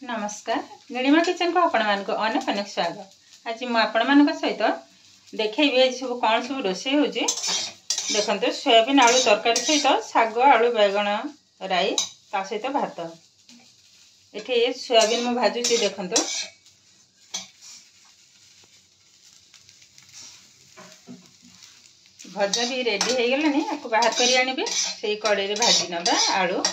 नमस्कार नीलिमा किचन को आपण मान को अनेक अनेक स्वागत। आज मु आपण मान सहित देखी आज सब कौन सब रोषे हो देखते सोयाबीन आलू तरकारी सहित शाग आलू बैगण राई ता सहित भात ये सोयाबीन मु भाजुची देखते भजा भी रेडी हो गलानी आपको बाहर कर आनी से कड़े रे भाजी नबा आलू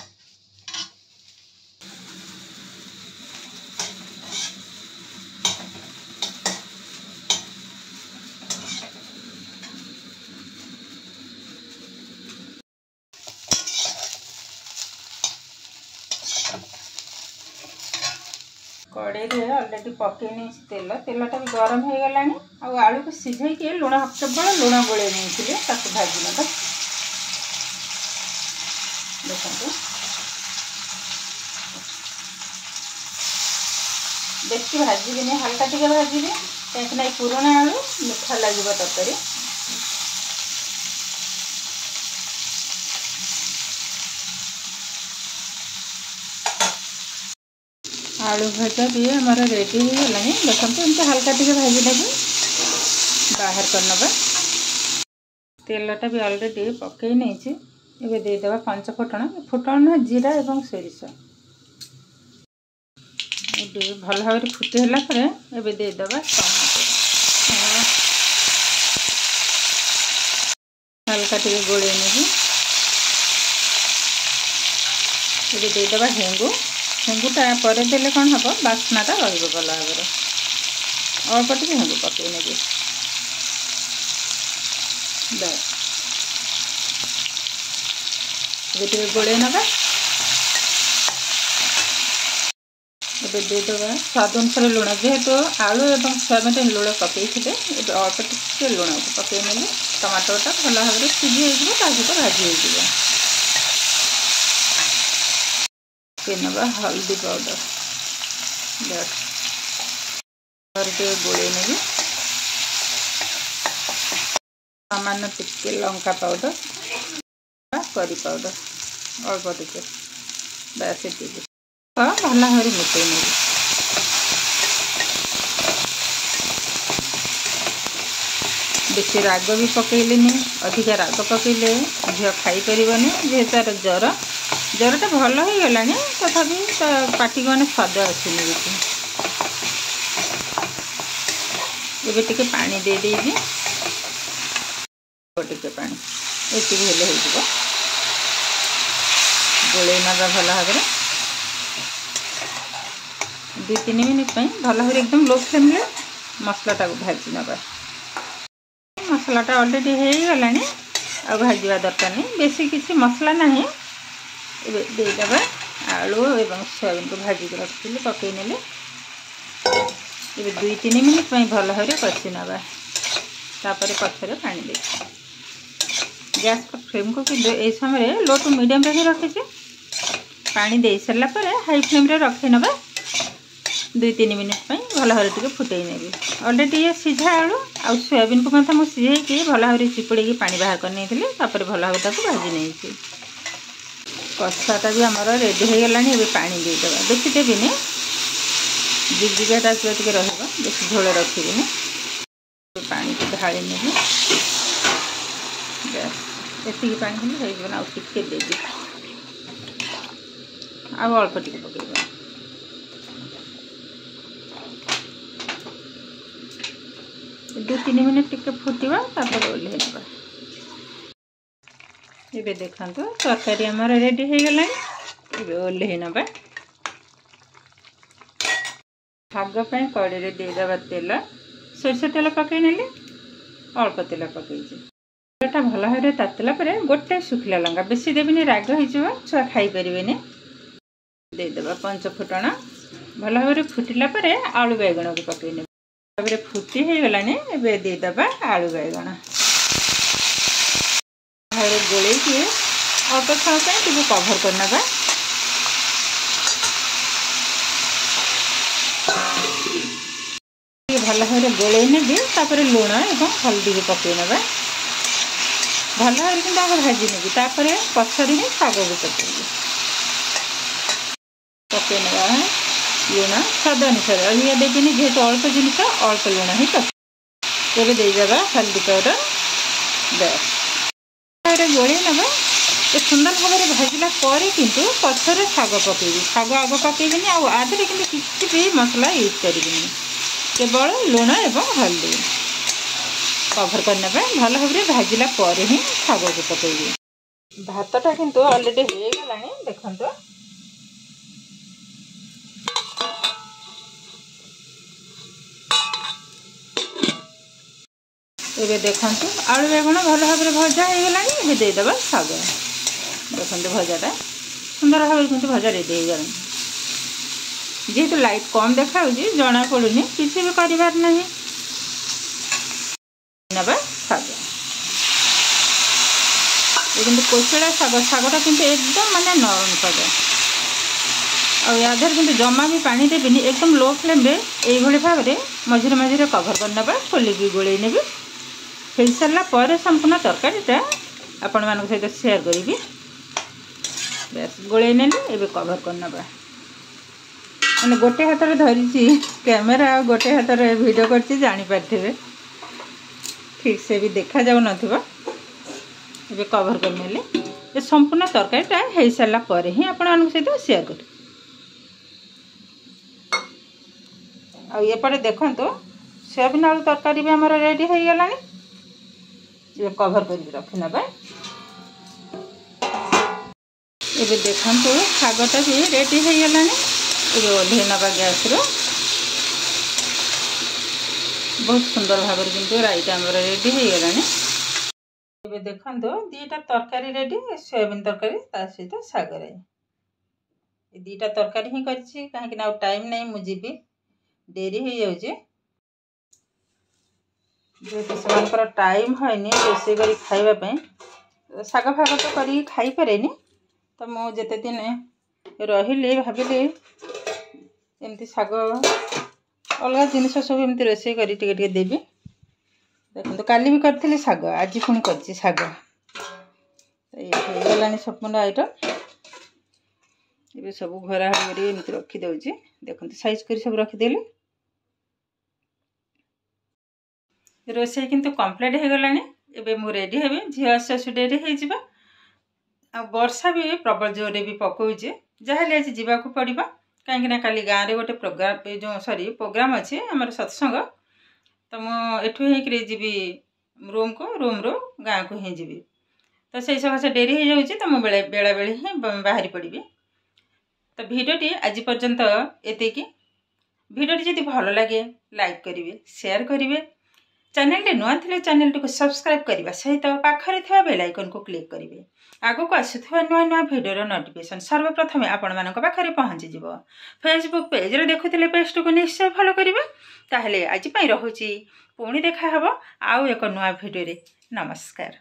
कड़े अलरेडी पकईनी तेल तेलटा भी गरम हो गलानी आलू को सीझे के लुण केवल लुण गोले नहीं भाजी ना देखो बेसी भाजी हल्का टे भाजी कहीं पुराना आलू मीठा लगे तरकारी आलू भजा भी हमार रेडी हो गलानी देखो एमती हल्का टे भाजी लगे बाहर करनबा तेलटा भी अलरेडी पकई नहीं ये देदेबा पंच फुटण फुटण जीरा एवं सोरिष भल भाव फुटीला देदेबा हल्का टे गोले नहीं देदेबा हेंगू हेंगुटा पर देले कौन हम बास्नाटा रही भल भाव अल्प टे हेंगू पकई नेबी गोले नवा देदेबा स्वाद अनुसार लुण जेहेतु आलू और सोयाबीन लुण पकई थे अल्प टे लुण पकई ने टमाटोटा भल भाव सीझी सहित भाजी हो नवा हल्दी पाउडर गोले नेबी सामान्य टिके लंका पाउडर करी पाउडर अल्प टिके बस भल भाव मिसई ने बेसी राग भी पकईलेनी अधिका राग पकईले झील खाई पारनी जेहेतु तार ज्वर ज्वरटा भल हो गलानी तथापि पाटी को स्वाद आसनी ये टिके पानी दे देबी टिके पानी ये गोले नवा भल भाव 2-3 मिनिट भल भाव एकदम लो फ्लेम मसलाटा को भाजी नवा मसलाटा अलरेडी हो गलानी आ भाजवा दरकार नहीं बेसी किसी मसला नहीं देदेबा आलू एवं सोयाबीन को भाजी रखी पकई ने 2-3 मिनिट भल भाव कषि नवा तापर पछरे पानी दे गैस का फ्लेम को ये समय लो टू मीडियम रखी रखी पानी दे सारा पर हाई फ्लेम रखी नवा 2-3 मिनिट भल भाव फुटई नेबी अलरेडी ये सीझा आलू आ सोयाबीन को मुझे सीझे भल भाव चिपुड़ी पानी बाहर कर नहीं भल भाव भाजी नहीं कषाटा भी आमर रेडी हो गलानी ये पानी देदेबा बेसी देविनि जिगजिगा टाइप टे बेसी झोल रखी पानी को ढाली नेबी ये पानी हो आ टिके देवी आ अल्प टिके पकईबा 2-3 मिनिट टिके फुटवा ओल्हेबा ये देखो तरकारी आमर रेडी हो गलानी ओल्हे नवा भाग कड़े देदेबा तेल सोरिष तेल पकई नेली अल्प तेल पकई तेलटा भल भाव तातिला गोटे सुखिला लंका बेसी देविनि राग हो छुआ खाई पारे देदेबा पंच फुटण भल भाव फुटिला आलू बैगण को पकई ने फुटी हो गलानी देदेबा आलू बैगण गोले अल्प समय कभर करना भल भाव गोले ने लुण और हल्दी को पकई ना भल भाव भाजी नेबी पछरे शाग को पकई पकई ना लुण स्वाद अनुसार अधिका देविनि जेहेतु अल्प जिनिस अल्प लुण ही पक ये देदेबा हल्दी पाउडर बस गोल नवा ये सुंदर भाव में भाजला किंतु पछरे शाग पकेबी शाग आग पकेबिनी आधे कि किसी भी मसला यूज करी केवल लुण एवं हल्दी कभर करने भल भाव में भाजला ही शाग को पकेबी भातटा किंतु ऑलरेडी हो गलानी देखंतो ये देखु आलू बेगुन भल भाव में भजा हो गलानी देदेबा शाग देखते भजाटा सुंदर भाव में भजा रेडी हो गलानी जेहेतु लाइट कम देखा जना पड़ूनी किसी भी करार ना नवा शाग ये कोशला शाग शागटा किंतु एकदम माने नरम शाग आधर कि जमा भी पानी देविनी एकदम लो फ्लेम रे यही भाव में मझे मझे कभर करने खोलिकी गोल नेबी हो सारा पर संपूर्ण तरकारीटा आपण मान सहित शेयर करी बस गोल नेली ए कभर करना मैंने गोटे हाथ में धरी कैमेरा गोटे हाथ में वीडियो कर जापारे ठीक से भी देखा जाऊ न कभर करने ये संपूर्ण तरकारीटा हो सारा पर ही आपण सहित शेयर कर आएपटे देखो सोयाबीन आलू तरकारी भी आमर रेडी हो गलानी कभर कर रखी ना ये देखो शागटा भी रेडी हो गलानी ये ओल्हे नवा गैस रो बहुत सुंदर भाव में किंतु राईटा आमर रेडी हो गलानी ये देखो दीटा तरकारी रेडी सोयाबीन तरकारी ता सहित शाग राई ये दीटा तरकारी ही करी कहीं टाइम नहीं मुझे डेरी हो जाऊे जेहेतु से टाइम है रोसे कर खावाई शाग फाग तो कर खाई पारे तो मुझे दिन रही भाविली एमती शाग अलग जिनस सब एमती रोसे कर देवी देखो काली भी करी शाग आज पुणी कर शाग गलानी संपूर्ण आइटम ये सब घरा एमती रखीदे देखो साइज कर सब रखीदेली रोसे किंतु कंप्लीट हो गलानी एबे मु रेडी हेबी झियो आसु डेरी हो जिबा आ वर्षा भी प्रबल जोरे भी पकोजे जहाले आज जीवाकू पड़िबा काहे ना काली गाँव रे गोटे प्रोग्राम जो सॉरी प्रोग्राम अच्छे आमर सत्संग तो मु एठू हे जीवी रूम रो गाँव को ही जीवी तो से सब से डेरी हो जाउची तो मु बेला बेला ही बाहरी पड़िबी तो भिडियोटी आज पर्यंत एतिकी भिडियोटी जदि भल लगे लाइक करेंगे शेयर करेंगे चैनल टे नुआ थे चैनल टी सब्सक्राइब करने सहित पाखरे थिबा बेल आइकन को क्लिक करेंगे आगो को आसुवा नुआ नुआ भिडियोर नोटिफिकेशन सर्वप्रथमे आपण मानक पाखरे पहुँची जीव फेसबुक पेज रे देखुथिले पेज को निश्चय फॉलो करेंगे ताहले आज पई रहुची पुणी देखा हबो आउ एक नुआ भिडियो रे नमस्कार।